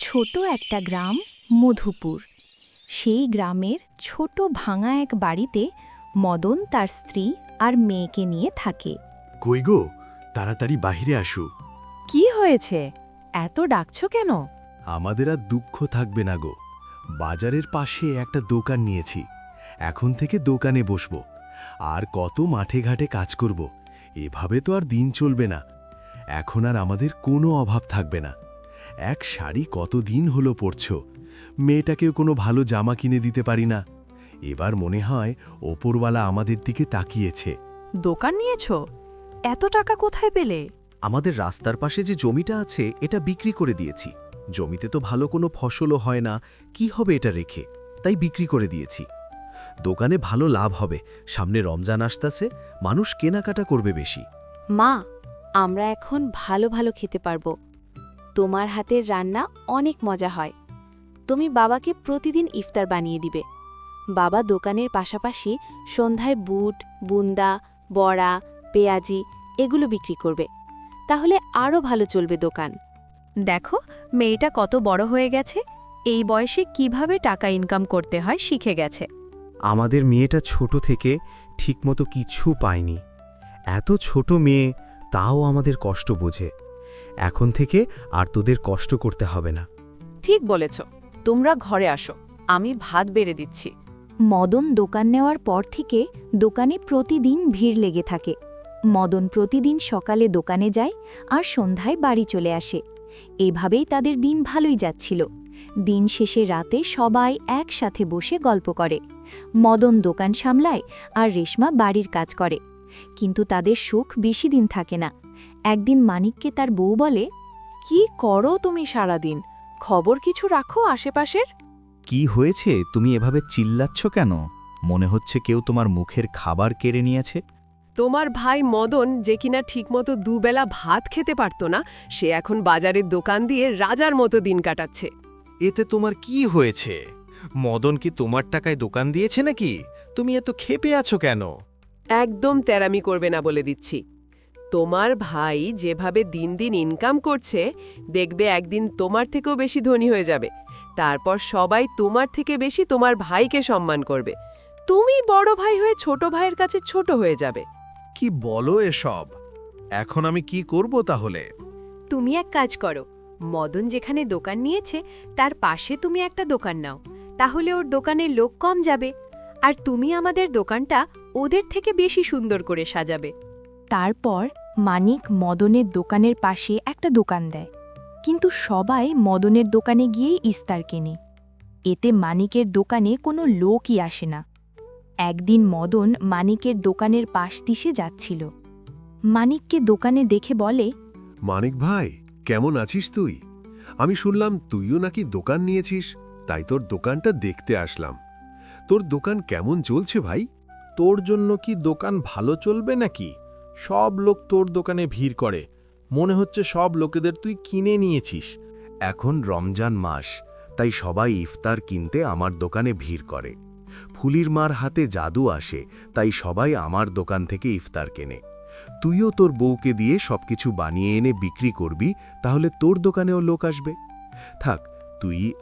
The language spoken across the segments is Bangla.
ছোট একটা গ্রাম মধুপুর। সেই গ্রামের ছোট ভাঙা এক বাড়িতে মদন তার স্ত্রী আর মেয়েকে নিয়ে থাকে। কই গো, তাড়াতাড়ি বাহিরে আসো। কি হয়েছে, এত ডাকছো কেন? আমাদের আর দুঃখ থাকবে না গো। বাজারের পাশে একটা দোকান নিয়েছি, এখন থেকে দোকানে বসবো আর কত মাঠে ঘাটে কাজ করব। এভাবে তো আর দিন চলবে না। এখন আর আমাদের কোনো অভাব থাকবে না। এক শাড়ি কতদিন হলো পরছ, মেয়েটাকেও কোনো ভালো জামা কিনে দিতে পারি না। এবার মনে হয় ওপরওয়ালা আমাদের দিকে তাকিয়েছে। দোকান নিয়েছো? এত টাকা কোথায় পেলে? আমাদের রাস্তার পাশে যে জমিটা আছে এটা বিক্রি করে দিয়েছি। জমিতে তো ভালো কোনো ফসলও হয় না, কি হবে এটা রেখে, তাই বিক্রি করে দিয়েছি। দোকানে ভালো লাভ হবে, সামনে রমজান আসতেছে, মানুষ কেনাকাটা করবে বেশি। মা, আমরা এখন ভালো ভালো খেতে পারবো। তোমার হাতের রান্না অনেক মজা হয়। তুমি বাবাকে প্রতিদিন ইফতার বানিয়ে দিবে। বাবা দোকানের পাশাপাশি সন্ধ্যায় বুট, বুন্দা, বড়া, পেঁয়াজি এগুলো বিক্রি করবে। তাহলে আরও ভালো চলবে দোকান। দেখো, মেয়েটা কত বড় হয়ে গেছে, এই বয়সে কিভাবে টাকা ইনকাম করতে হয় শিখে গেছে। আমাদের মেয়েটা ছোট থেকে ঠিকমতো কিছু পায়নি। এত ছোট মেয়ে, তাও আমাদের কষ্ট বোঝে। এখন থেকে আর তোদের কষ্ট করতে হবে না। ঠিক বলেছ, তোমরা ঘরে আসো, আমি ভাত বেড়ে দিচ্ছি। মদন দোকান নেওয়ার পর থেকে দোকানে প্রতিদিন ভিড় লেগে থাকে। মদন প্রতিদিন সকালে দোকানে যায় আর সন্ধ্যায় বাড়ি চলে আসে। এভাবেই তাদের দিন ভালোই যাচ্ছিল। দিন শেষে রাতে সবাই একসাথে বসে গল্প করে। মদন দোকান সামলায় আর রেশমা বাড়ির কাজ করে। কিন্তু তাদের সুখ বেশি দিন থাকে না। একদিন মানিককে তার বউ বলে, কি করো তুমি সারাদিন? খবর কিছু রাখো আশেপাশের? কি হয়েছে, তুমি এভাবে চিল্লাচ্ছ কেন? মনে হচ্ছে কেউ তোমার মুখের খাবার কেড়ে নিয়েছে। তোমার ভাই মদন, যে কিনা ঠিকমতো দুবেলা ভাত খেতে পারত না, সে এখন বাজারের দোকান দিয়ে রাজার মতো দিন কাটাচ্ছে। এতে তোমার কি হয়েছে? মদন কি তোমার টাকায় দোকান দিয়েছে নাকি? তুমি এত ক্ষেপে আছো কেন? একদম তেরামি করবে না বলে দিচ্ছি। তোমার ভাই যেভাবে দিন দিন ইনকাম করছে, দেখবে একদিন তোমার থেকেও বেশি ধনী হয়ে যাবে। তারপর সবাই তোমার থেকে বেশি তোমার ভাইকে সম্মান করবে। তুমি বড় ভাই হয়ে ছোট ভাইয়ের কাছে ছোট হয়ে যাবে। কি বলো এসব? এখন আমি কি করব তাহলে? তুমি এক কাজ করো, মদন যেখানে দোকান নিয়েছে তার পাশে তুমি একটা দোকান নাও। তাহলে ওর দোকানের লোক কম যাবে, আর তুমি আমাদের দোকানটা ওদের থেকে বেশি সুন্দর করে সাজাবে। তারপর মানিক মদনের দোকানের পাশে একটা দোকান দেয়। কিন্তু সবাই মদনের দোকানে গিয়েই ইস্তার কেনে। এতে মানিকের দোকানে কোনো লোকই আসে না। একদিন মদন মানিকের দোকানের পাশ দিশে যাচ্ছিল। মানিককে দোকানে দেখে বলে, মানিক ভাই, কেমন আছিস তুই? আমি শুনলাম তুইও নাকি দোকান নিয়েছিস, তাই তোর দোকানটা দেখতে আসলাম। তোর দোকান কেমন চলছে ভাই? তোর জন্য কি দোকান ভালো চলবে নাকি? সব লোক তোর দোকানে ভিড় করে, মনে হচ্ছে সব লোকেদের তুই কিনে নিয়েছিস। এখন রমজান মাস, তাই সবাই ইফতার কিনতে আমার দোকানে ভিড় করে। ফুলির মার হাতে জাদু আসে, তাই সবাই আমার দোকান থেকে ইফতার কেনে। তুইও তোর বউকে দিয়ে সবকিছু বানিয়ে এনে বিক্রি করবি, তাহলে তোর দোকানেও লোক আসবে। থাক,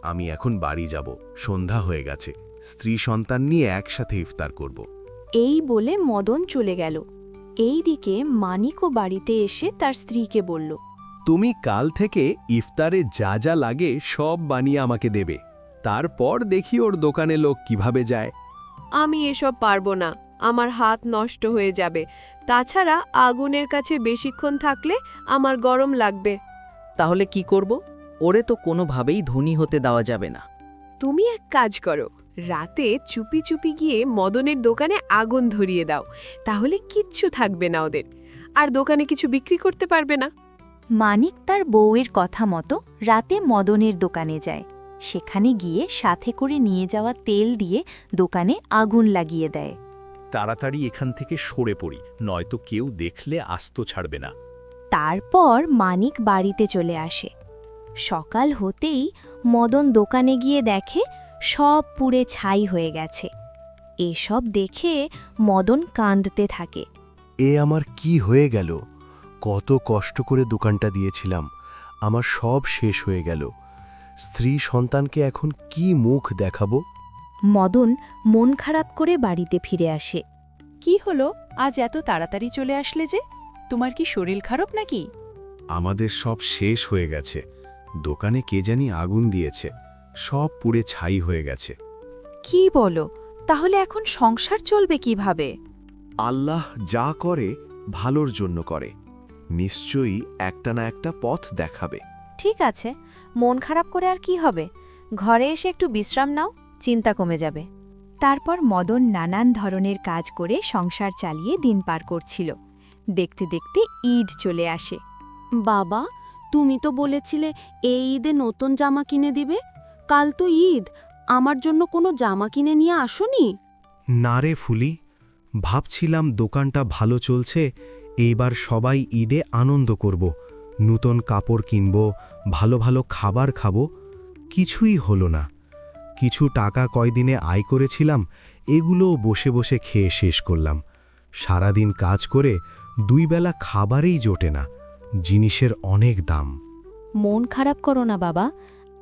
আমি এখন বাড়ি যাব, সন্ধ্যা হয়ে গেছে। স্ত্রী সন্তান নিয়ে একসাথে ইফতার করব। এই বলে মদন চলে গেল। এইদিকে মানিকও বাড়িতে এসে তার স্ত্রীকে বলল, তুমি কাল থেকে ইফতারে যা যা লাগে সব বানিয়ে আমাকে দেবে। তারপর দেখি ওর দোকানে লোক কিভাবে যায়। আমি এসব পারবো না, আমার হাত নষ্ট হয়ে যাবে। তাছাড়া আগুনের কাছে বেশিক্ষণ থাকলে আমার গরম লাগবে। তাহলে কি করব? ওরে তো কোনোভাবেই ধনী হতে দেওয়া যাবে না। তুমি এক কাজ করো, রাতে চুপি চুপি গিয়ে মদনের দোকানে আগুন ধরিয়ে দাও। তাহলে কিচ্ছু থাকবে না ওদের, আর দোকানে কিছু বিক্রি করতে পারবে না। মানিক তার বউয়ের কথা মতো রাতে মদনের দোকানে যায়। সেখানে গিয়ে সাথে করে নিয়ে যাওয়া তেল দিয়ে দোকানে আগুন লাগিয়ে দেয়। তাড়াতাড়ি এখান থেকে সরে পড়ি, নয়তো কেউ দেখলে আস্ত ছাড়বে না। তারপর মানিক বাড়িতে চলে আসে। সকাল হতেই মদন দোকানে গিয়ে দেখে সব পুড়ে ছাই হয়ে গেছে। এসব দেখে মদন কাঁদতে থাকে। এ আমার কি হয়ে গেল? কত কষ্ট করে দোকানটা দিয়েছিলাম, আমার সব শেষ হয়ে গেল। স্ত্রী সন্তানকে এখন কি মুখ দেখাবো? মদন মন খারাপ করে বাড়িতে ফিরে আসে। কি হলো, আজ এত তাড়াতাড়ি চলে আসলে যে? তোমার কি শরীর খারাপ নাকি? আমাদের সব শেষ হয়ে গেছে। দোকানে কে জানি আগুন দিয়েছে, সব পুড়ে ছাই হয়ে গেছে। কি বলো, তাহলে এখন সংসার চলবে কিভাবে? আল্লাহ যা করে ভালোর জন্য করে, নিশ্চয়ই একটা না একটা পথ দেখাবে। ঠিক আছে, মন খারাপ করে আর কি হবে? ঘরে এসে একটু বিশ্রাম নাও, চিন্তা কমে যাবে। তারপর মদন নানান ধরনের কাজ করে সংসার চালিয়ে দিন পার করছিল। দেখতে দেখতে ঈদ চলে আসে। বাবা, তুমি তো বলেছিলে এই ঈদে নতুন জামা কিনে দিবে। কাল তো ঈদ, আমার জন্য কোনো জামা কিনে নিয়ে আসোনি? না রে ফুলি, ভাবছিলাম দোকানটা ভালো চলছে, এইবার সবাই ঈদে আনন্দ করব, নূতন কাপড় কিনব, ভালো ভালো খাবার খাবো। কিছুই হলো না। কিছু টাকা কয়দিনে আয় করেছিলাম, এগুলোও বসে বসে খেয়ে শেষ করলাম। সারাদিন কাজ করে 2 বেলা খাবারেই জোটে না, জিনিসের অনেক দাম। মন খারাপ করো না বাবা,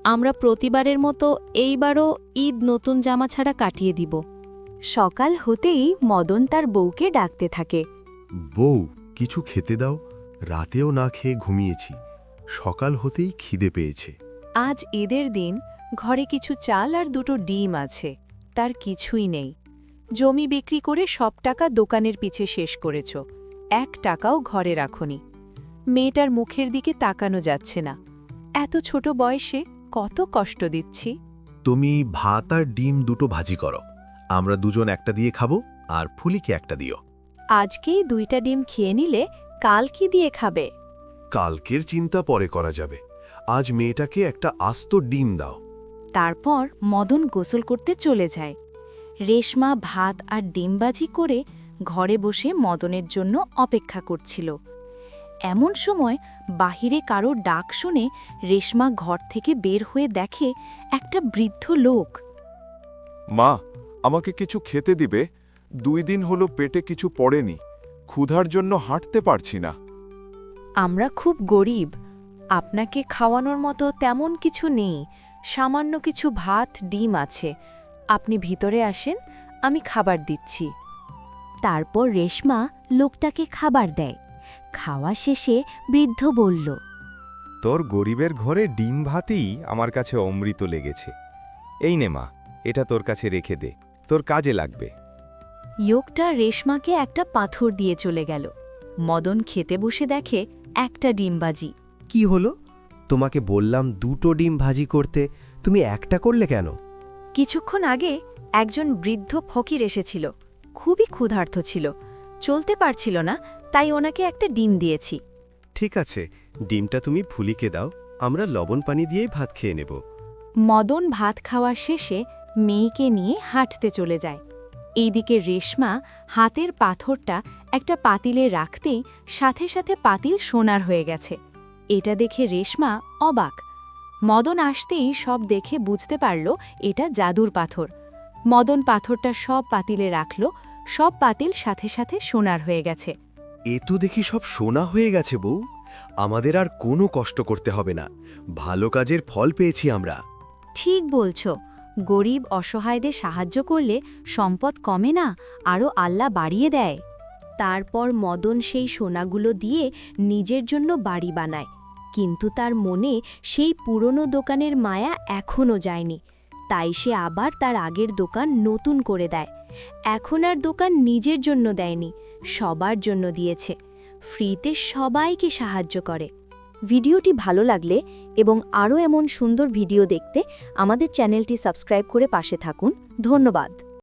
আমরা প্রতিবারের মতো এইবারও ঈদ নতুন জামা ছাড়া কাটিয়ে দিব। সকাল হতেই মদন তার বউকে ডাকতে থাকে। বউ, কিছু খেতে দাও, রাতেও না খেয়ে ঘুমিয়েছি, সকাল হতেই খিদে পেয়েছে। আজ ঈদের দিন, ঘরে কিছু চাল আর 2টো ডিম আছে, তার কিছুই নেই। জমি বিক্রি করে সব টাকা দোকানের পিছে শেষ করেছ, 1 টাকাও ঘরে রাখনি। মেয়েটার মুখের দিকে তাকানো যাচ্ছে না। এত ছোট বয়সে কত কষ্ট দিচ্ছি। তুমি ভাত আর ডিম দুটো ভাজি করো, আমরা দুজন একটা দিয়ে খাবো, আর ফুলিকে একটা দিও। আজকেই 2টা ডিম খেয়ে নিলে কাল কি দিয়ে খাবে? কালকের চিন্তা পরে করা যাবে, আজ মেয়েটাকে একটা আস্ত ডিম দাও। তারপর মদন গোসল করতে চলে যায়। রেশমা ভাত আর ডিমবাজি করে ঘরে বসে মদনের জন্য অপেক্ষা করছিল। এমন সময় বাহিরে কারো ডাক শুনে রেশমা ঘর থেকে বের হয়ে দেখে একটা বৃদ্ধ লোক। মা, আমাকে কিছু খেতে দিবে? 2 দিন হলো পেটে কিছু পড়েনি, ক্ষুধার জন্য হাঁটতে পারছি না। আমরা খুব গরিব, আপনাকে খাওয়ানোর মতো তেমন কিছু নেই। সামান্য কিছু ভাত ডিম আছে, আপনি ভিতরে আসেন, আমি খাবার দিচ্ছি। তারপর রেশমা লোকটাকে খাবার দেয়। খাওয়া শেষে বৃদ্ধ বলল, তোর গরিবের ঘরে ডিম ভাতেই আমার কাছে অমৃত লেগেছে। এই নে মা, এটা তোর কাছে রেখে দে, তোর কাজে লাগবে। লোকটা রেশমাকে একটা পাথর দিয়ে চলে গেল। মদন খেতে বসে দেখে একটা ডিমবাজি। কি হলো? তোমাকে বললাম 2টো ডিম ভাজি করতে, তুমি একটা করলে কেন? কিছুক্ষণ আগে একজন বৃদ্ধ ফকির এসেছিল, খুবই ক্ষুধার্ত ছিল, চলতে পারছিল না, তাই ওনাকে একটা ডিম দিয়েছি। ঠিক আছে, ডিমটা তুমি ফুলিকে দাও, আমরা লবণ পানি দিয়েই ভাত খেয়ে নেব। মদন ভাত খাওয়ার শেষে মেয়েকে নিয়ে হাঁটতে চলে যায়। এইদিকে রেশমা হাতের পাথরটা একটা পাতিলে রাখতেই সাথে সাথে পাতিল সোনার হয়ে গেছে। এটা দেখে রেশমা অবাক। মদন আসতেই সব দেখে বুঝতে পারল এটা জাদুর পাথর। মদন পাথরটা সব পাতিলে রাখল, সব পাতিল সাথে সাথে সোনার হয়ে গেছে। এ তো দেখি সব সোনা হয়ে গেছে বউ, আমাদের আর কোনো কষ্ট করতে হবে না, ভালো কাজের ফল পেয়েছি আমরা। ঠিক বলছ, গরিব অসহায়দের সাহায্য করলে সম্পদ কমে না, আরও আল্লাহ বাড়িয়ে দেয়। তারপর মদন সেই সোনাগুলো দিয়ে নিজের জন্য বাড়ি বানায়, কিন্তু তার মনে সেই পুরনো দোকানের মায়া এখনও যায়নি। তাই সে আবার তার আগের দোকান নতুন করে দেয়। এখন আর দোকান নিজের জন্য দেয়নি, সবার জন্য দিয়েছে। ফ্রিতে সবাইকে সাহায্য করে। ভিডিওটি ভালো লাগলে এবং আরও এমন সুন্দর ভিডিও দেখতে আমাদের চ্যানেলটি সাবস্ক্রাইব করে পাশে থাকুন। ধন্যবাদ।